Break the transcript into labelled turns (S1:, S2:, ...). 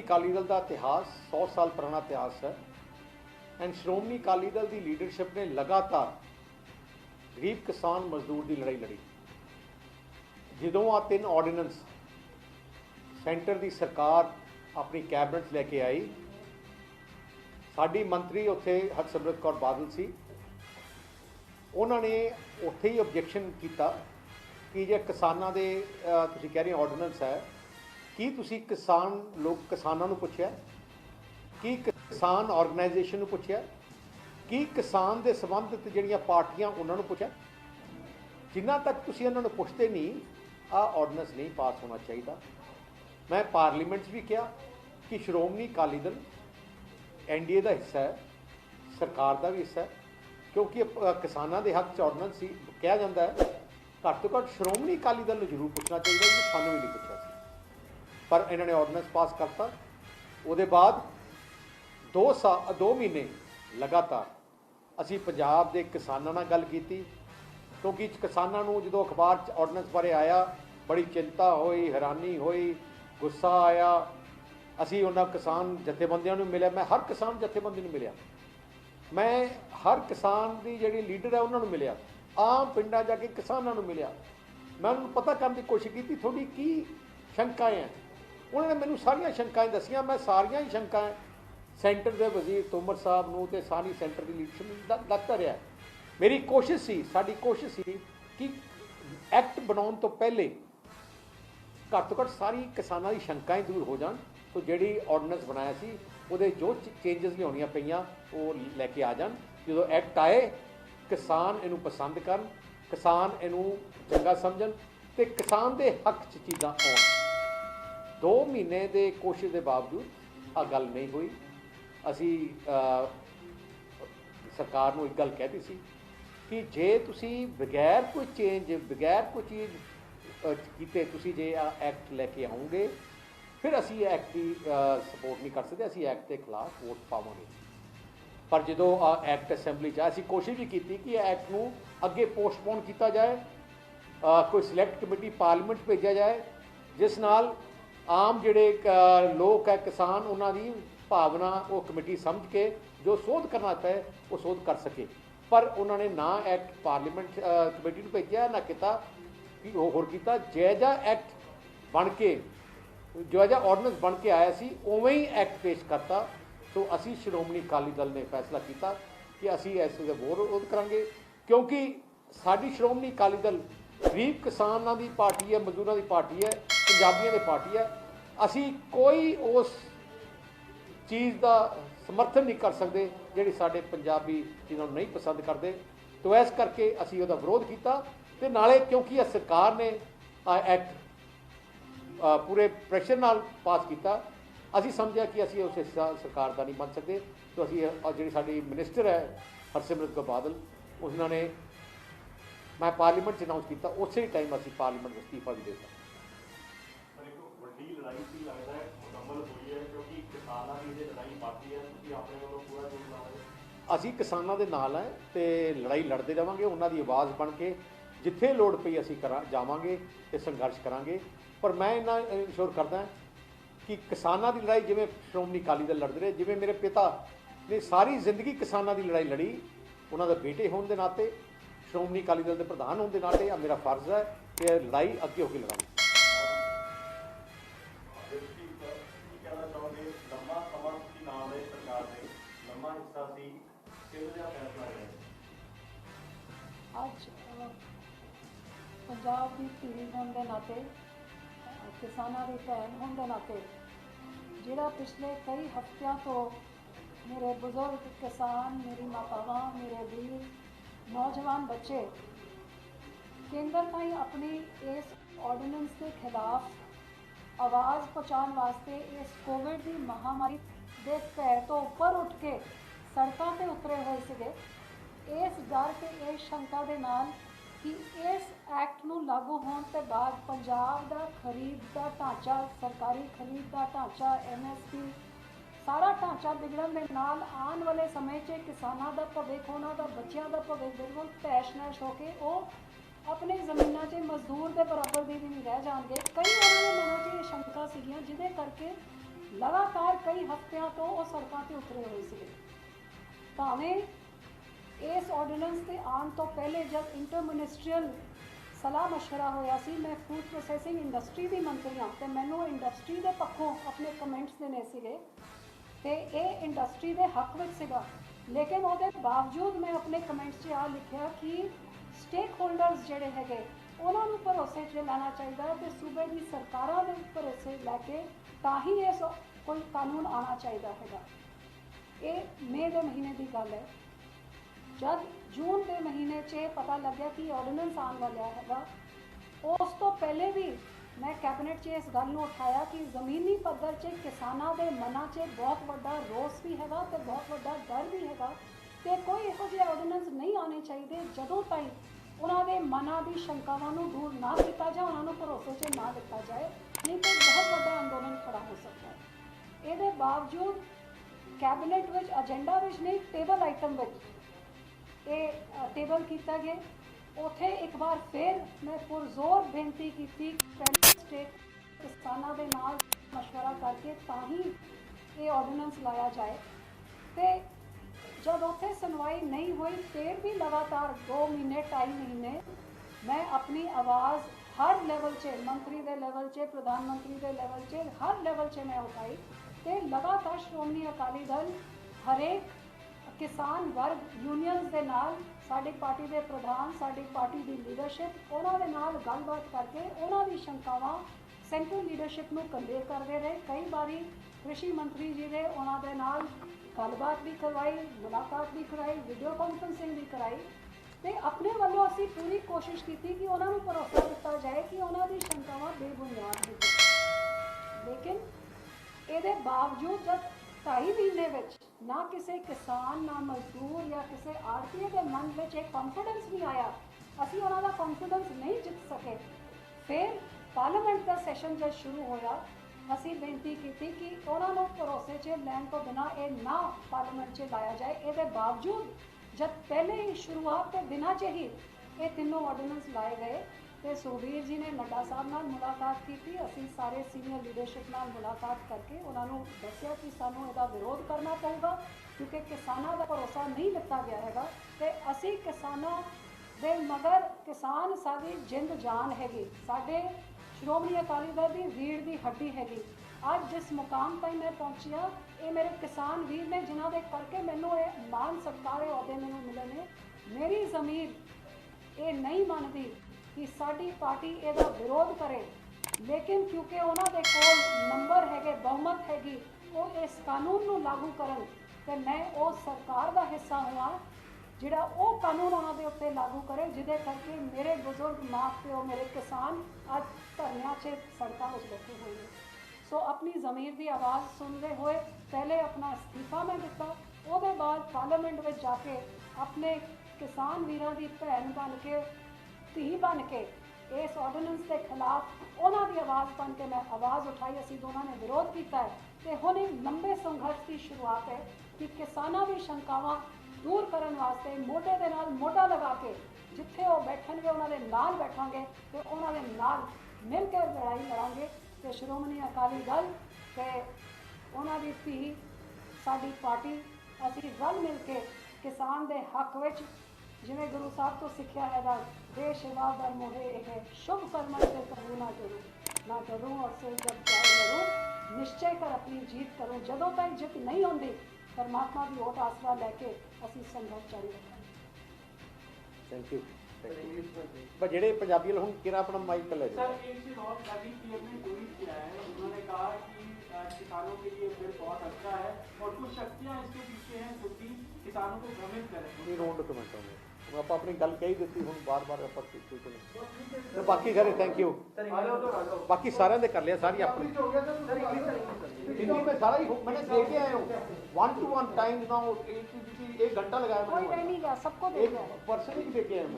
S1: अकाली दल का इतिहास 100 साल पुराना इतिहास है एंड श्रोमणी अकाली दल की लीडरशिप ने लगातार गरीब किसान मजदूर की लड़ाई लड़ी। जो आ 3 ऑर्डीनेंस सेंटर की सरकार अपनी कैबिनेट लैके आई, साड़ी मंत्री उत्थे हरसिमरत कौर बादल सी, उन्होंने उत्थे ही ऑब्जेक्शन किया कि जे किसानों के तुसीं कह रहे ऑर्डीनेंस है कि तुसीं किसान लोग किसानों को पुछया कि किसान ऑर्गेनाइजेशन को पुछया कि किसान के संबंधित जिहड़ियां पार्टियां उन्होंने पुछया। जिन्ना तक तुसीं उन्होंने पुछते नहीं आ ऑर्डीनेंस नहीं पास होना चाहिए। मैं पार्लीमेंट भी कहा कि श्रोमणी अकाली दल NDA का हिस्सा है, सरकार का भी हिस्सा है, क्योंकि किसानों के हक च ऑर्डीनेंस कहा जाता है घट तो घट श्रोमणी अकाली दल जरूर पूछना चाहिए कि सानू भी नहीं पूछा सी, पर इन्होंने ऑर्डीनेंस पास करता। उसके बाद 2 महीने लगातार असी पंजाब के किसानों नाल गल की, क्योंकि किसानों को जो अखबार ऑर्डीनेंस बारे आया बड़ी चिंता हुई, हैरानी हुई, गुस्सा आया। असी उन्होंने किसान जथेबंदियों को मिले, मैं हर किसान जथेबंदी को मिलिया, मैं हर किसान की जी लीडर है उन्होंने मिलिया, आम पिंडा जाके किसानों को मिलिया, मैं उन्होंने पता करने की कोशिश की थोड़ी की शंकाएँ हैं। उन्होंने मैनू सारिया शंकाएँ दसियाँ, मैं सारिया ही शंकाएँ सेंटर के वजीर तोमर साहब नूं ते सारी सेंटर की लीडरशिप दसता रहा। मेरी कोशिश सी, साडी कोशिश सी कि एक्ट बनाने तो पहले घट तो घट सारी किसानों की शंकाएँ दूर हो जान, तो जिहड़ी ऑर्डीनेंस बनाया सी उहदे जो चेंजिस लियाउणियां पईयां वो लैके आ जान। जो एक्ट आए किसान इनू पसंद करन, किसान इनू चंगा समझन ते किसान के हक च चीज़ां आउण। 2 महीने के कोशिश के बावजूद आ गल नहीं हुई। असी सरकार को एक गल कहती सी कि जे तुसी बगैर कोई चेंज, बगैर कोई चीज़ किते तुसी जे एक्ट लैके आओगे फिर असी एक्ट की सपोर्ट नहीं कर सकते, असी एक्ट के खिलाफ वोट पावांगे। पर जो एक्ट असैंबली असी कोशिश भी की कि एक्ट को अगे पोस्टपोन किया जाए, कोई सिलैक्ट कमेटी पार्लीमेंट भेजा जाए जिस नाल आम जिहड़े लोग है किसान उन्होंने भावना वो कमेटी समझ के जो सोध करना पे वो सोध कर सके। पर उन्होंने ना एक्ट पार्लीमेंट कमेटी को भेजा ना किता कि होर किया। जायजा एक्ट बन के जायजा ऑर्डीनेंस बन के आया सी उवें ही एक्ट पेश करता। तो असी श्रोमणी अकाली दल ने फैसला किया कि असी इस विरोध करांगे, क्योंकि साडी श्रोमणी अकाली दल गरीब किसानों की पार्टी है, मजदूरों की पार्टी है, पंजाबियों की पार्टी है। असी कोई उस चीज़ का समर्थन नहीं कर सकते जिहड़ी साडे पंजाबी जिन्होंने नहीं पसंद करते। तो इस करके असी उसका विरोध किया ते नाले क्योंकि यह सरकार ने एक्ट पूरे प्रेशर नाल पास किया, असी समझा कि असी उस हिस्सा सरकार का नहीं बन सकते। तो असी जी साडी मिनिस्टर है हरसिमरत कौर बादल, उन्होंने मैं पार्लीमेंट च अनाउंस किया, उस टाइम असी पार्लीमेंट इस्तीफा भी देता। असी किसानों के नाल हैं तो लड़ाई लड़ते रहांगे, उन्होंने आवाज़ बन के जिथे लोड़ पई असी जावांगे तो संघर्ष करांगे। पर मैं इन्ना इंश्योर करदा कि किसानों की लड़ाई जिवें श्रोमणी अकाली दल लड़ते रहे, जिवें मेरे पिता ने सारी जिंदगी किसानों की लड़ाई लड़ी, उन्होंने बेटे होने के नाते श्रोमणी अकाली दल के प्रधान होने के नाते मेरा फर्ज है कि लड़ाई अगे होकर लड़ांगे।
S2: आज पंजाब की धीरी होने के नाते, किसानों की भैन होने के नाते, जिहड़ा पिछले कई हफ्तियां तो मेरे बुजुर्ग किसान, मेरी मातावां, मेरे वीर नौजवान बच्चे केंद्र ताईं अपनी इस ऑर्डीनेंस के खिलाफ आवाज़ पहुँचाने वास्ते इस कोविड की महामारी के भय तो उपर उठ के सड़कों पर उतरे हुए थे, इस डर ते इस शंका के नाल कि इस एक्ट नूं लागू होने के बाद पंजाब का खरीद का ढांचा, सरकारी खरीद का ढांचा, MSP सारा ढांचा बिगड़न के नाल आने वाले समय च किसानों का भविख, उन्होंने बच्चों का भविख बिल्कुल तैश नैश होकर वो अपने जमीनों से मजदूर के बराबर भी नहीं रह जाएंगे। कई उन्होंने मनां च शंका सीगियां जिहदे करके लगातार कई हफ्तियां तो वो सड़कों पर उतरे हुए थे। भावें इस ऑर्ਡੀਨੈਂਸ के आने तो पहले जब इंटर मिनिस्ट्रीयल सलाह मशवरा होया सी, मैं फूड प्रोसैसिंग इंडस्ट्री की मंत्री हाँ, तो मैनू इंडस्ट्री के पक्षों अपने कमेंट्स देने सीगे ते ये इंडस्ट्री के हक में सीगा। लेकिन वो बावजूद मैं अपने कमेंट्स आ लिखा कि स्टेक होल्डर्स जोड़े है उन्होंने भरोसे च लाना चाहिए तो सूबे की सरकारों के भरोसे लैके ता ही इस कोई कानून आना चाहिए है। ये मई के महीने की गल है। जब जून के महीने च पता लग्या कि ऑर्ਡੀਨੈਂਸ आने वाला है, उस तो पहले भी मैं कैबिनेट च इस गल को उठाया कि जमीनी पद्धर च किसानों के मनां च बहुत बड़ा रोस भी है तो बहुत बड़ा डर भी है तो कोई इहो जिहा ऑर्ਡੀਨੈਂਸ नहीं आने चाहिए जदों ताईं उन्होंने मनां की शंकावां दूर ना किया जाए, उन्होंने भरोसे च ना दिता जाए, नहीं तो बहुत बड़ा अंदोलन खड़ा हो सकता है। ये बावजूद कैबिनेट विच एजेंडा विच नहीं टेबल आइटम विच ये टेबल किया गया। उत्थे एक बार फिर मैं पुरजोर बेनती की थी पहले स्टेट किसानों के नाल मशवरा करके ता ही ये ऑर्ਡੀਨੈਂਸ लाया जाए। तो जब उत्थे सुनवाई नहीं हुई फिर भी लगातार 2 महीने 2.5 महीने मैं अपनी आवाज़ हर लेवल से मंत्री के लेवल से प्रधानमंत्री के लेवल से हर लेवल से मैं उठाई तो लगातार श्रोमणी अकाली दल हरेक किसान वर्ग यूनियंस के नाल साडी पार्टी के प्रधान साडी पार्टी की लीडरशिप उन्होंने नाल गलबात करके उन्होंने शंकावां सेंट्रल लीडरशिप में कन्वे करते रहे। कई बारी कृषि मंत्री जी ने उन्होंने नाल गलबात भी करवाई, मुलाकात भी कराई, वीडियो कॉन्फ्रेंसिंग भी कराई तो अपने वालों असी पूरी कोशिश की थी कि उन्होंने भरोसा दिता जाए कि उन्होंने शंकावां बेबुनियाद है। लेकिन ये बावजूद जब 2.5 महीने विच ना किसी किसान ना मजदूर या किसी आड़तीए के मन में एक कॉन्फिडेंस नहीं आया, असी उन्होंने कॉन्फिडेंस नहीं जित सके। फिर पार्लीमेंट का सैशन जब शुरू होया असी बेनती की थी कि उन्होंने भरोसे च लैन तो बिना ये ना पार्लीमेंट च लाया जाए। ये बावजूद जब पहले ही शुरुआत के दिनों च ही ये तीनों ऑर्ਡੀਨੈਂਸ लाए गए तो सुखबीर जी ने नड्डा साहब नाल मुलाकात की थी। असी सारे सीनियर लीडरशिप नाल मुलाकात करके उन्होंने दस्या कि सानू इसका विरोध करना पऊगा क्योंकि किसानों का भरोसा नहीं दिता गया है तो असी किसानों के मगर किसान साडी जिंद जान हैगी, साडे श्रोमणी अकाली दल की रीढ़ की हड्डी हैगी। अज जिस मुकाम पर मैं पहुंची हाँ ये मेरे किसान वीर ने जिन्हों के करके मैनू ये मान सत्कार अहदे मैनू मिले ने। मेरी ज़मीर ये नहीं मानती कि साडी पार्टी इसका विरोध करे, लेकिन क्योंकि उन्होंने कोल नंबर है बहुमत हैगी वो इस कानून को लागू करन तो मैं उस सरकार का हिस्सा हुआ जिहड़ा वो कानून उन्होंने उत्ते लागू करे जिदे करके मेरे बुजुर्ग माँ प्यो मेरे किसान अज धरनिया च सड़कों पर बैठे हुए हैं। सो अपनी ज़मीर की आवाज़ सुनते हुए पहले अपना इस्तीफा मैं दिता, उसके बाद पार्लीमेंट में जाके अपने किसान वीरों की भैन बन के धी बन के इस ऑर्ਡੀਨੈਂਸ के खिलाफ उन्होंने आवाज़ बन के मैं आवाज़ उठाई। असी दोनों ने विरोध किया है तो हुण एक लंबे संघर्ष की शुरुआत है कि किसानों की शंकावां दूर करने वास्ते मोढे दे नाल मोढा लगा के जिथे वो बैठणगे उन्होंने नाल बैठांगे तो उन्होंने नाल मिल के लड़ाई लड़ांगे तो श्रोमणी अकाली दल ते उन्होंने धी साडी पार्टी असी रल मिल के किसान के हक विच जिवें गुरु साहब तो सिक्ख्या है दे शिवा बर मोहे है शुभ कर्मन से करूँ ना डरूँ और से जब जाए लरूँ निश्चय कर अपनी जीत करूँ। जदों तक जित नहीं होंदी परमात्मा की ओट आसरा लैके असी संघर्ष जारी रखांगे।
S1: थैंक यू पर जेडे पंजाबी लोग किरा अपना माइक ले
S3: सर एक चीज और अभी पीएम ने ट्वीट किया है, उन्होंने कहा कि किसानों के लिए बिल बहुत अच्छा है और कुछ शक्तियां इसके पीछे हैं जो कि किसानों को भ्रमित करें।
S1: नो डॉक्यूमेंट होंगे आप अपनी गल कही दी हूँ बार बार आप तो बाकी सारे थैंक यू बाकी सारे ने कर लिया सारी अपनी हिंदी में सारा ही मैंने दे के आया हूँ 1-to-1 टाइम नाउ 1 घंटा लगाया
S2: कोई रह नहीं गया, सबको दे
S1: एक
S2: गया।
S1: पर्सन ही दे के आया हूँ।